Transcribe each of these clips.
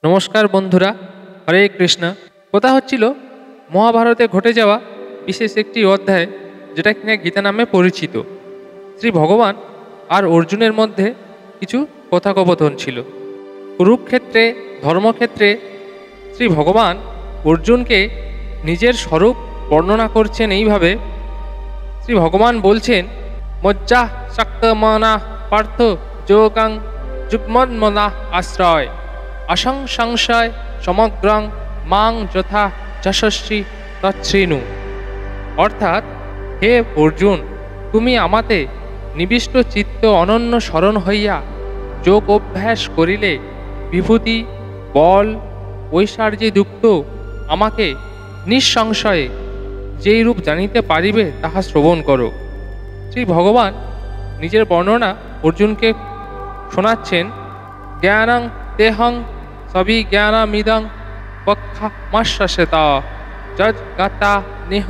নমস্কার বন্ধুরা, হরে কৃষ্ণ। কথা হচ্ছিল মহাভারতে ঘটে যাওয়া বিশেষ একটি অধ্যায়, যেটা কিনা গীতা নামে পরিচিত। শ্রী ভগবান আর অর্জুনের মধ্যে কিছু কথোপকথন ছিল। কুরুক্ষেত্রে ধর্মক্ষেত্রে শ্রী ভগবান অর্জুনকে নিজের স্বরূপ বর্ণনা করছেন এইভাবে। শ্রী ভগবান বলছেন, মজ্জা শক্তমনা পার্থ যোগাং যুগ্মন্মনা আশ্রয় অসংশয় সমগ্রং মাং যথা যশস্বী তচ্ছৃণু। অর্থাৎ, হে অর্জুন, তুমি আমাতে নিবিষ্ট চিত্ত অনন্য স্মরণ হইয়া যোগ অভ্যাস করিলে বিভূতি বল ঐশ্বর্যে যুক্ত আমাকে নিঃসংশয়ে যেই রূপ জানিতে পারিবে তাহা শ্রবণ করো। শ্রী ভগবান নিজের বর্ণনা অর্জুনকে শোনাচ্ছেন। জ্ঞানং তেহং সবিজ্ঞানমিদং পক্ষমাশ্বাসেতা যজ্ঞাতা নেহ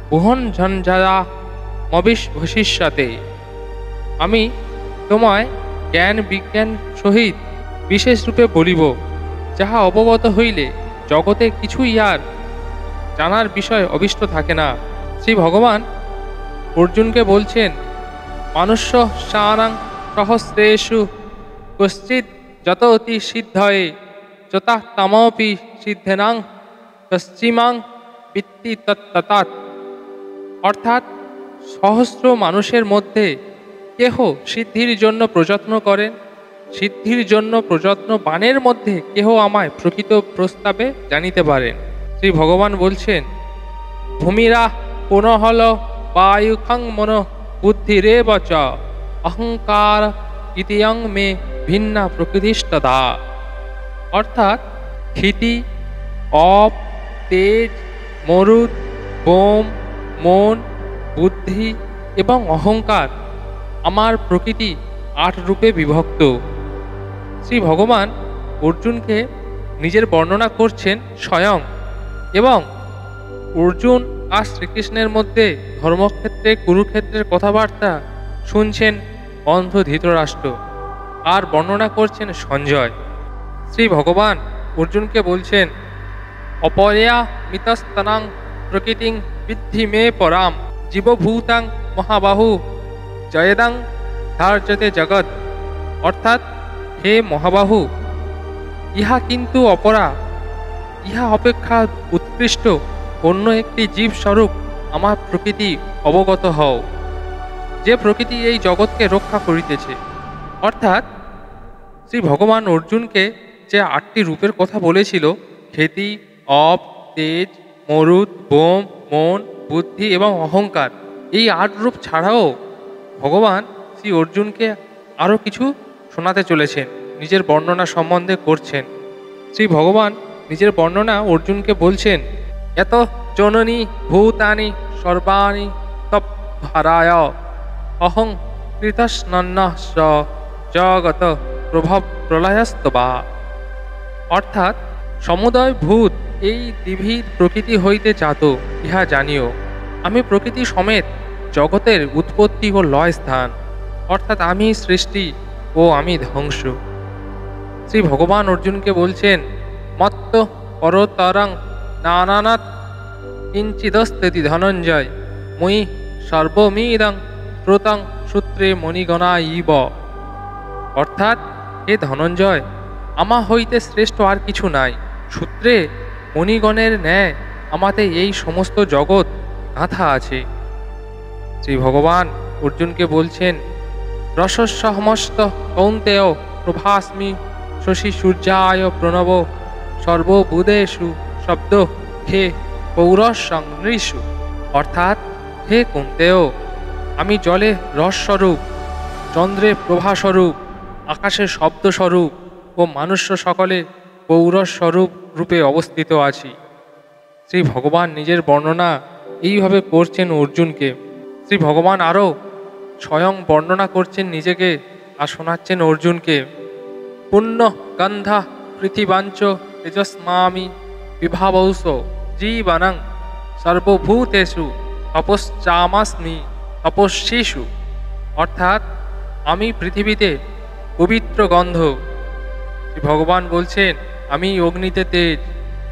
ভুবন ঝঞ্ঝা মবিষ্ভূষিষ্যতে। আমি তোমায় জ্ঞান বিজ্ঞান সহিত বিশেষ রূপে বলিব, যাহা অবগত হইলে জগতে কিছুই আর জানার বিষয় অবিষ্ট থাকে না। শ্রী ভগবান অর্জুনকে বলছেন, মানুষ্য সানাং সহস্রেষু কশ্চিৎ যত অতি সিদ্ধয়ে যথা তমপি সিদ্ধেনাং পশ্চিমাং বৃত্তি তত্ততাৎ। অর্থাৎ, সহস্র মানুষের মধ্যে কেহ সিদ্ধির জন্য প্রযত্ন করেন, সিদ্ধির জন্য প্রযত্নবানের মধ্যে কেহ আমায় প্রকৃত প্রস্তাবে জানিতে পারেন। শ্রী ভগবান বলছেন, ভূমিরা পুনহল বায়ুখং মন বুদ্ধিরেব চ অহংকার ইতিয়ং মে ভিন্না প্রকৃতিস্তদা। অর্থাৎ, ক্ষিতি অপ তেজ মরুদ বোম মন বুদ্ধি এবং অহংকার আমার প্রকৃতি 8 রূপে বিভক্ত। শ্রী ভগবান অর্জুনকে নিজের বর্ণনা করছেন স্বয়ং, এবং অর্জুন আর শ্রীকৃষ্ণের মধ্যে ধর্মক্ষেত্রে কুরুক্ষেত্রের কথাবার্তা শুনছেন অন্ধ ধৃতরাষ্ট্র, আর বর্ণনা করছেন সঞ্জয়। শ্রী ভগবান অর্জুনকে বলছেন, অপর্যা মিতস্তনাং প্রকৃতিং বিদ্ধি মে পরাম জীবভূতাং মহাবাহু জয়দাং ধার্যতে জগৎ। অর্থাৎ, হে মহাবাহু, ইহা কিন্তু অপরা, ইহা অপেক্ষা উৎকৃষ্ট অন্য একটি জীবস্বরূপ আমার প্রকৃতি অবগত হও, যে প্রকৃতি এই জগৎকে রক্ষা করিতেছে। অর্থাৎ, শ্রী ভগবান অর্জুনকে যে 8টি রূপের কথা বলেছিল, ক্ষিতি অপ তেজ মরুদ বোম মন বুদ্ধি এবং অহংকার, এই 8 রূপ ছাড়াও ভগবান শ্রী অর্জুনকে আরও কিছু শোনাতে চলেছেন, নিজের বর্ণনা সম্বন্ধে করছেন। শ্রী ভগবান নিজের বর্ণনা অর্জুনকে বলছেন, এত জননী ভূতানি সর্বাণি তপধারায় অহং কৃতস্নন্নস্য জগত প্রভাব প্রলয়স্তবা। অর্থাৎ, সমুদয় ভূত এই দিভির প্রকৃতি হইতে জাত, ইহা জানিও। আমি প্রকৃতি সমেত জগতের উৎপত্তি ও লয় স্থান, অর্থাৎ আমি সৃষ্টি ও আমি ধ্বংস। শ্রী ভগবান অর্জুনকে বলছেন, মত্ত পরতরং নানানাথ কিঞ্চিদস্তি ধনঞ্জয় মই সর্বমিদং প্রতং সূত্রে মণিগণা ইব। অর্থাৎ, হে ধনঞ্জয়, আমা হইতে শ্রেষ্ঠ আর কিছু নাই, সূত্রে মণিগণের ন্যায় আমাতে এই সমস্ত জগৎ গাঁথা আছে। শ্রী ভগবান অর্জুনকে বলছেন, রসসমস্ত কৌন্তেয় প্রভাস্মি শশী সূর্যায় প্রণব সর্বভূতেষু শব্দ হে পৌরসং নৃষু। অর্থাৎ, হে কৌন্তেয়, আমি জলে রসস্বরূপ, চন্দ্রে প্রভাস্বরূপ, আকাশে শব্দস্বরূপ ও মানুষ্য সকলে পৌরস্বরূপ রূপে অবস্থিত আছি। শ্রী ভগবান নিজের বর্ণনা এইভাবে করছেন অর্জুনকে। শ্রী ভগবান আরও স্বয়ং বর্ণনা করছেন নিজেকে আর শোনাচ্ছেন অর্জুনকে। পুণ্য গন্ধা পৃথিবাঞ্চ তেজস্মামি বিভাবৌস জীবনং সর্বভূতেষু তপশ্চামাস্মি তপস্বীষু। অর্থাৎ, আমি পৃথিবীতে পবিত্র গন্ধ। ভগবান বলছেন, আমি অগ্নিতে তেজ।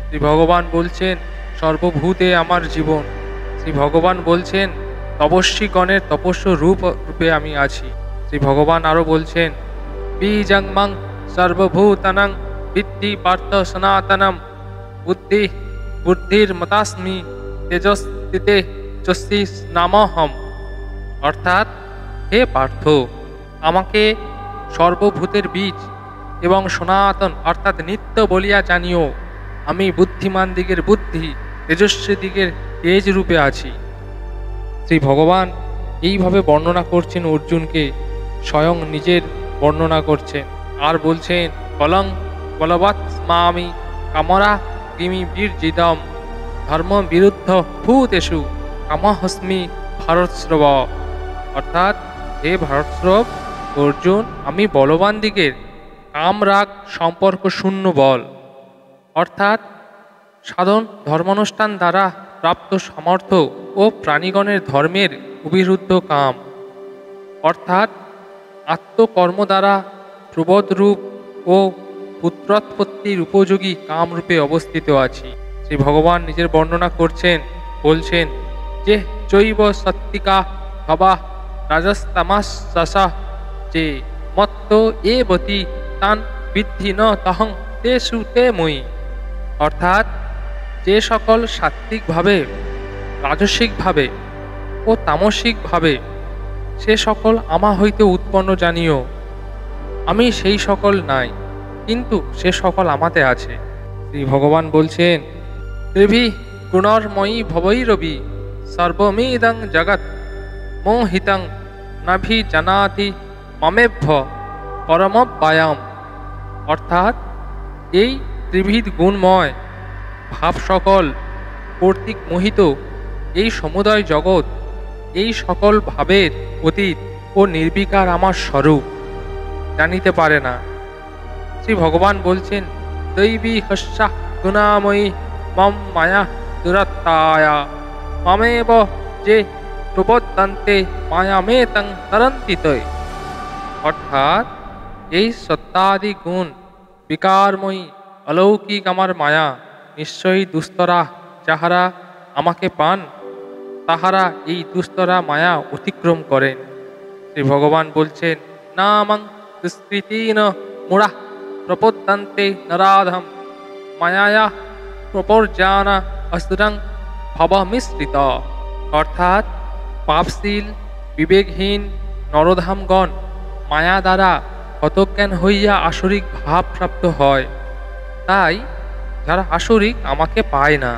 শ্রী ভগবান বলছেন সর্বভূতে আমার জীবন। শ্রী ভগবান বলছেন তপস্বীগণের তপস্য রূপে আমি আছি। শ্রী ভগবান আরও বলছেন বীজং মং সর্বভূতানাং বিদ্ধি পার্থ সনাতনম বুদ্ধি বুদ্ধির মতাস্মি তেজস্তিতে যস্তি নামহম। অর্থাৎ হে পার্থ, আমাকে সর্বভূতের বীজ এবং সনাতন অর্থাৎ নিত্য বলিয়া জানিও। আমি বুদ্ধিমান দিগের বুদ্ধি, তেজস্বী দিগের তেজ রূপে আছি। শ্রী ভগবান এইভাবে বর্ণনা করছেন অর্জুনকে, স্বয়ং নিজের বর্ণনা করছেন আর বলছেন বলং বলবৎ স্মামি কামরা গিমি বীরজিদম ধর্ম বিরুদ্ধ ভূতেষু কামহস্মি ভারতশ্রব। অর্থাৎ হে ভারতশ্রব অর্জুন, আমি বলবান দিগের কামরাগ সম্পর্ক শূন্য বল অর্থাৎ সাধন ধর্মানুষ্ঠান দ্বারা প্রাপ্ত সামর্থ্য ও প্রাণীগণের ধর্মের অবিরুদ্ধ কাম অর্থাৎ আত্মকর্ম দ্বারা প্রবোধরূপ ও পুত্রোৎপত্তির উপযোগী কামরূপে অবস্থিত আছি। শ্রী ভগবান নিজের বর্ণনা করছেন, বলছেন যে জৈব সত্তিকা ভবা রাজস্তামাসা যে মত্ত এ বতি তান বিদ্ধি ন তহং তেষু তে মই। অর্থাৎ যে সকল সাত্ত্বিকভাবে, রাজসিকভাবে ও তামসিকভাবে সে সকল আমা হইতে উৎপন্ন জানিও। আমি সেই সকল নাই, কিন্তু সে সকল আমাতে আছে। শ্রী ভগবান বলছেন ত্রিভি গুণর্ময়ী ভবৈরবি সর্বমেদং জগৎ মোহিতং নাভি জানাতি মমেভ্য পরমব্যায়াম। অর্থাৎ এই ত্রিবিধ গুণময় ভাব সকল কর্তৃক মোহিত এই সমুদয় জগৎ, এই সকল ভাবের অতীত ও নির্বিকার আমার স্বরূপ জানিতে পারে না। শ্রী ভগবান বলছেন দৈবী হস্যা গুণাময়ী মম মায়া দুরত্তায়া মমেব যে প্রবদ্যন্তে মায়ামেতং তরন্তি তৈ। অর্থাৎ এই সত্তাদি গুণ বিকারময়ী অলৌকিক আমার মায়া নিশ্চয়ই দুস্তরা, যাহারা আমাকে পান তাহারা এই দুস্তরা মায়া অতিক্রম করেন। শ্রী ভগবান বলছেন নামং দুষ্কৃতিন মূঢ়া প্রপদ্যন্তে নরাধম মায়ায়া প্রপর্জানা অসুরং ভবমিশ্রিত। অর্থাৎ পাপশীল বিবেকহীন নরধামগণ মায়া দ্বারা হতজ্ঞান হইয়া আসরিক ভাব প্রাপ্ত হয়, তাই যারা আসরিক আমাকে পায় না।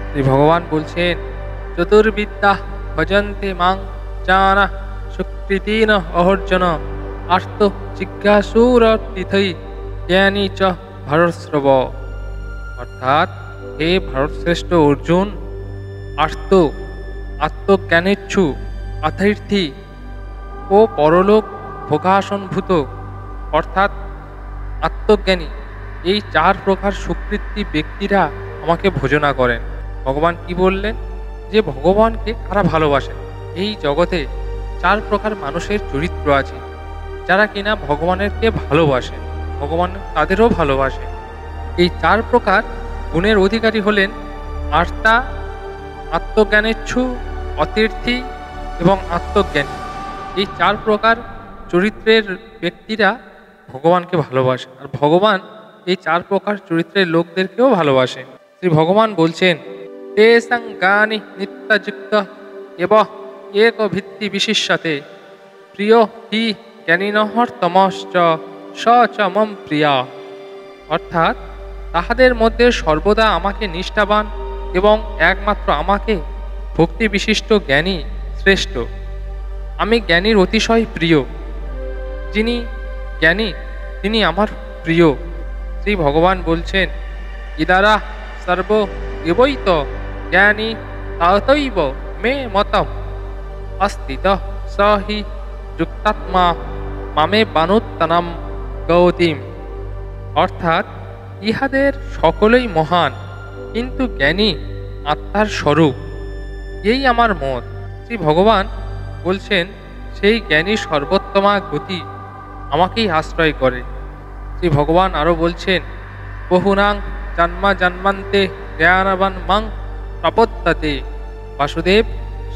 শ্রী ভগবান বলছেন চতুর্বিদ্যা ভজন্তে মাং জানা সুকৃতিন অহর্জন আর্ত জিজ্ঞাসুরতিথৈ জ্ঞানী চ ভারতশ্রব। অর্থাৎ হে ভারতশ্রেষ্ঠ অর্জুন, আর্ত আত্মজ্ঞানেচ্ছু আতীর্থী ও পরলোক ভোগাসনভূত অর্থাৎ আত্মজ্ঞানী এই চার প্রকার সুকৃতি ব্যক্তিরা আমাকে ভোজনা করেন। ভগবান কি বললেন যে ভগবানকে কারা ভালোবাসেন? এই জগতে চার প্রকার মানুষের চরিত্র আছে যারা কিনা ভগবানেরকে ভালোবাসেন, ভগবান তাদেরও ভালোবাসেন। এই চার প্রকার গুণের অধিকারী হলেন আর্তা, আত্মজ্ঞানেচ্ছু, অতীর্থী এবং আত্মজ্ঞানী। এই চার প্রকার চরিত্রের ব্যক্তিরা ভগবানকে ভালোবাসে, আর ভগবান এই চার প্রকার চরিত্রের লোকদেরকেও ভালোবাসে। শ্রী ভগবান বলছেন তেষাং জ্ঞানী নিত্যযুক্ত এব এক ভিত্তি বিশিষ্যতে প্রিয় হি জ্ঞানীনহর্তমশ্চ স চ মম প্রিয়া। অর্থাৎ তাহাদের মধ্যে সর্বদা আমাকে নিষ্ঠাবান এবং একমাত্র আমাকে ভক্তি বিশিষ্ট জ্ঞানী শ্রেষ্ঠ। আমি জ্ঞানীর অতিশয় প্রিয়, যিনি জ্ঞানী তিনি আমার প্রিয়। শ্রী ভগবান বলছেন ইদারা সর্ব এবৈত জ্ঞানী ততৈব মে মতম অস্থিত স হি যুক্তাত্মা মামে বানুত্তনম গৌতিম। অর্থাৎ ইহাদের সকলেই মহান, কিন্তু জ্ঞানী আত্মার স্বরূপ, এই আমার মত। শ্রী ভগবান বলছেন সেই জ্ঞানী সর্বোত্তমা গতি আমাকেই আশ্রয় করে, শ্রী ভগবান আরও বলছেন, বহুনাং জন্মা জন্মান্তে জ্ঞানবান মাং প্রপদ্যতে বাসুদেব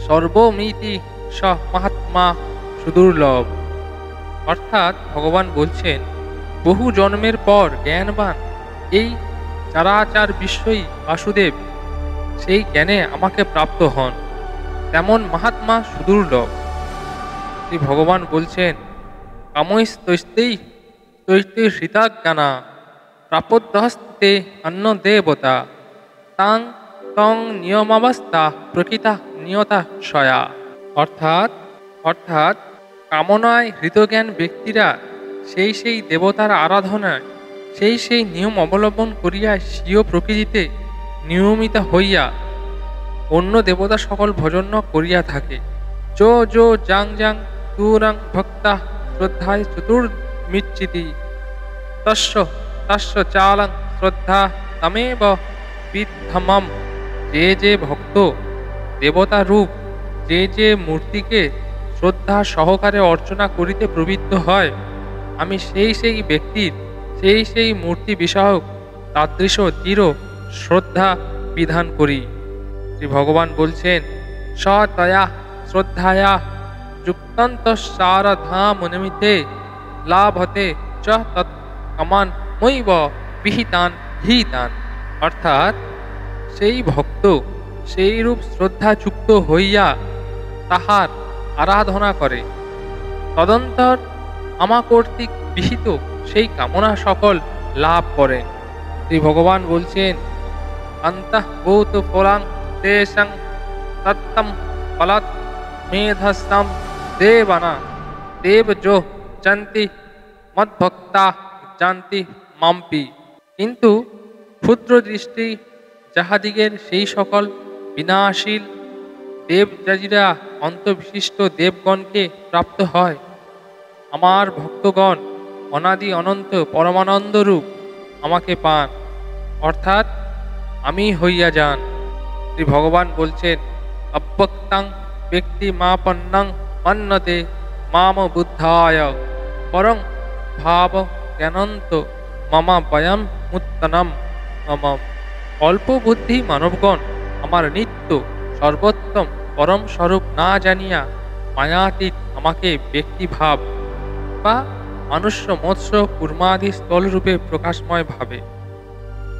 সর্বমিতি স মহাত্মা সুদুর্লভ। অর্থাৎ ভগবান বলছেন, বহু জন্মের পর জ্ঞানবান এই চরাচর বিশ্বই বাসুদেব সেই জ্ঞানে আমাকে প্রাপ্ত হন, তেমন মহাত্মা সুদুর্লভ। শ্রী ভগবান বলছেন, কামৈস্তৈস্তেই তৈস্তে হৃতাজ্ঞানা প্রাপদ্যস্তে অন্য দেবতা তাং তং নিয়মাবস্থা প্রকৃতা নিয়তা সয়া। অর্থাৎ অর্থাৎ কামনায় হৃতজ্ঞান ব্যক্তিরা সেই সেই দেবতার আরাধনায় সেই সেই নিয়ম অবলম্বন করিয়া স্বীয় প্রকৃতিতে নিয়মিত হইয়া অন্য দেবতা সকল ভজন করিয়া থাকে। যো যো জাং জাং তুরাং ভক্তা শ্রদ্ধায় চতুর্মিচ্ছিতি তস্য তস্য চালং শ্রদ্ধা তমেব বিদ্ধমম। যে যে ভক্ত দেবতা রূপ যে যে মূর্তিকে শ্রদ্ধা সহকারে অর্চনা করিতে প্রবৃত্ত হয়, আমি সেই সেই ব্যক্তির সেই সেই মূর্তি বিষয়ক তাদৃশ দৃঢ় শ্রদ্ধা বিধান করি। শ্রী ভগবান বলছেন, স তয়া শ্রদ্ধায়া যুক্তন্তঃসারধামনিমিতে লাভতে চ তৎ কামান মৈব বিহিতান হিতান। অর্থাৎ সেই ভক্ত সেই রূপ শ্রদ্ধাযুক্ত হইয়া তাহার আরাধনা করে, তদন্তর আমা কর্তৃক বিহিত সেই কামনা সকল লাভ করেন। শ্রী ভগবান বলছেন, অন্তঃভূত ফলাং তেষাং তত্তম ফলাৎ মেধস্তাম দেবানা দেবজো জান্তি মদ্ভক্তা জান্তি মাম্পি। কিন্তু ক্ষুদ্র দৃষ্টি যাহাদিগের সেই সকল বিনাশীল দেবযাজীরা অন্তবিশিষ্ট দেবগণকে প্রাপ্ত হয়, আমার ভক্তগণ অনাদি অনন্ত পরমানন্দ রূপ আমাকে পান, অর্থাৎ আমি হইয়া যান। শ্রী ভগবান বলছেন, অব্যক্তাং ব্যক্তি মাপন্নং মন্যতে মাম বুদ্ধায় পরং ভাব জ্ঞানন্ত মামা বয়ম মুত্তনম মম। অল্প বুদ্ধি মানবগণ আমার নিত্য সর্বোত্তম পরম স্বরূপ না জানিয়া মায়াতীত আমাকে ব্যক্তিভাব বা মনুষ্য মৎস্য কুর্মাদি স্থলরূপে প্রকাশময় ভাবে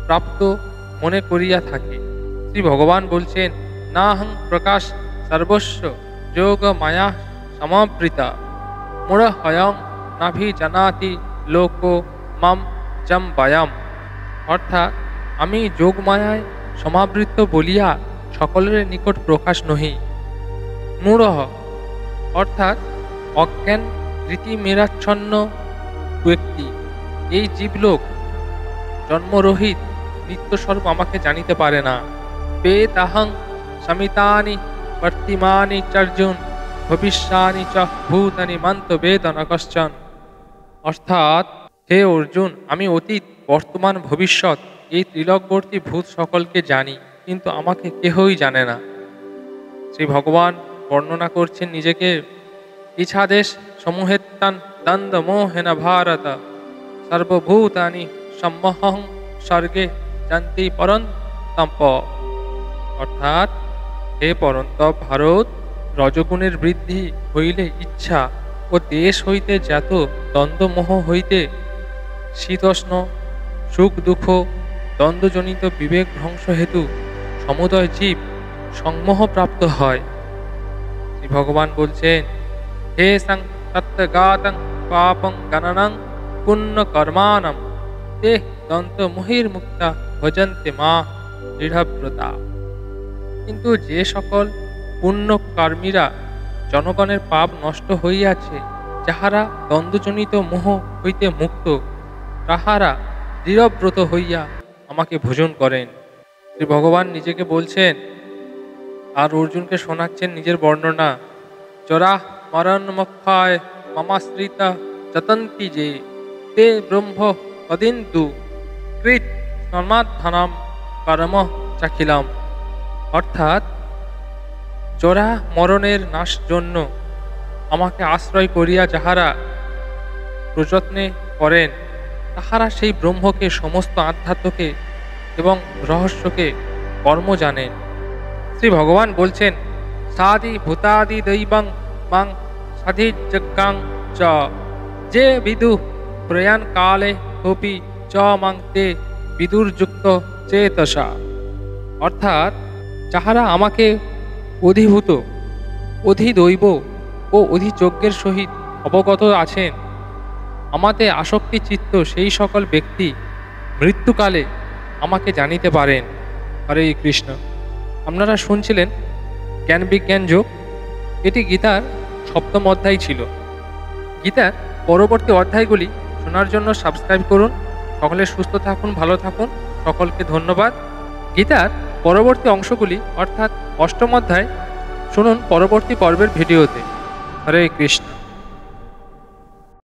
প্রাপ্ত মনে করিয়া থাকে। শ্রী ভগবান বলছেন, নাহং প্রকাশ সর্বস্ব যোগ মায়া সমাবৃতা মূঢ় হয়ং নাভিজানাতি লোক মাম জম বায়াম। অর্থাৎ আমি যোগমায়ায় সমাবৃত বলিয়া সকলের নিকট প্রকাশ নহি। মূঢ় অর্থাৎ অজ্ঞান রীতি মেরাচ্ছন্ন ব্যক্তি, এই জীবলোক জন্মরহিত নিত্যস্বরূপ আমাকে জানিতে পারে না। বেদাহং সমিতানি বর্তিমানি চার্জুন ভবিষ্যানি চ ভূতানি মন্ত বেদ ন কশ্চন। অর্থাৎ হে অর্জুন, আমি অতীত বর্তমান ভবিষ্যৎ এই ত্রিলোকবর্তী ভূত সকলকে জানি, কিন্তু আমাকে কেহই জানে না। শ্রী ভগবান বর্ণনা করছেন নিজেকে, ইচ্ছাদেশ সমূহেত্তান দ্বন্দ্ব মোহেন ভারত সর্বভূতানি সম্মোহং স্বর্গে জানতি পরন্তপ। অর্থাৎ হে পরন্তপ ভারত, রজগুণের বৃদ্ধি হইলে ইচ্ছা ও দেশ হইতে জাত দ্বন্দ্বমোহ হইতে শীতোষ্ণ সুখ দুঃখ দ্বন্দ্বজনিত বিবেক ভ্রংশ হেতু সমুদয় জীব সংমোহ প্রাপ্ত হয়। শ্রী ভগবান বলছেন, হে সং তত্ত্বগাতং পাপং গণনং পুণ্য কর্মাণম তে দন্তমোহির্মুক্তা ভজন্তে মা দৃঢ়ব্রতা। কিন্তু যে সকল পুণ্যকর্মীরা জনগণের পাপ নষ্ট হইয়াছে, যাহারা দ্বন্দ্বজনিত মোহ হইতে মুক্ত, তাহারা দৃঢ়ব্রত হইয়া আমাকে ভোজন করেন। শ্রী ভগবান নিজেকে বলছেন আর অর্জুনকে শোনাচ্ছেন নিজের বর্ণনা। জরা মরণ মুখ্যায় মমাশ্রিতা যতন্তি যে তে ব্রহ্ম তদিন্দু কৃত সমাধানম কর্ম চাখিলাম। অর্থাৎ জরা মরণের নাশ জন্য আমাকে আশ্রয় করিয়া যাহারা প্রযত্নে করেন, তাহারা সেই ব্রহ্মকে, সমস্ত আধ্যাত্মকে এবং রহস্যকে কর্ম জানেন। শ্রী ভগবান বলছেন, সাদি ভূতাদি দৈবং মাং সাধিযজ্ঞাং চ যে বিদু প্রয়াণ কালে কোপি চ মাং তে বিদুর্যুক্ত চেতসা। অর্থাৎ যাহারা আমাকে অধিভূত, অধিদৈব ও অধিযজ্ঞের সহিত অবগত আছেন, আমাতে আসক্তি চিত্ত সেই সকল ব্যক্তি মৃত্যুকালে আমাকে জানিতে পারেন। হরে কৃষ্ণ। আপনারা শুনছিলেন জ্ঞান বিজ্ঞান যোগ। এটি গীতার 7ম অধ্যায় ছিল। গীতার পরবর্তী অধ্যায়গুলি শোনার জন্য সাবস্ক্রাইব করুন। সকলে সুস্থ থাকুন, ভালো থাকুন। সকলকে ধন্যবাদ। গীতার পরবর্তী অংশগুলি অর্থাৎ 8ম অধ্যায় শুনুন পরবর্তী পর্বের ভিডিওতে। হরে কৃষ্ণ।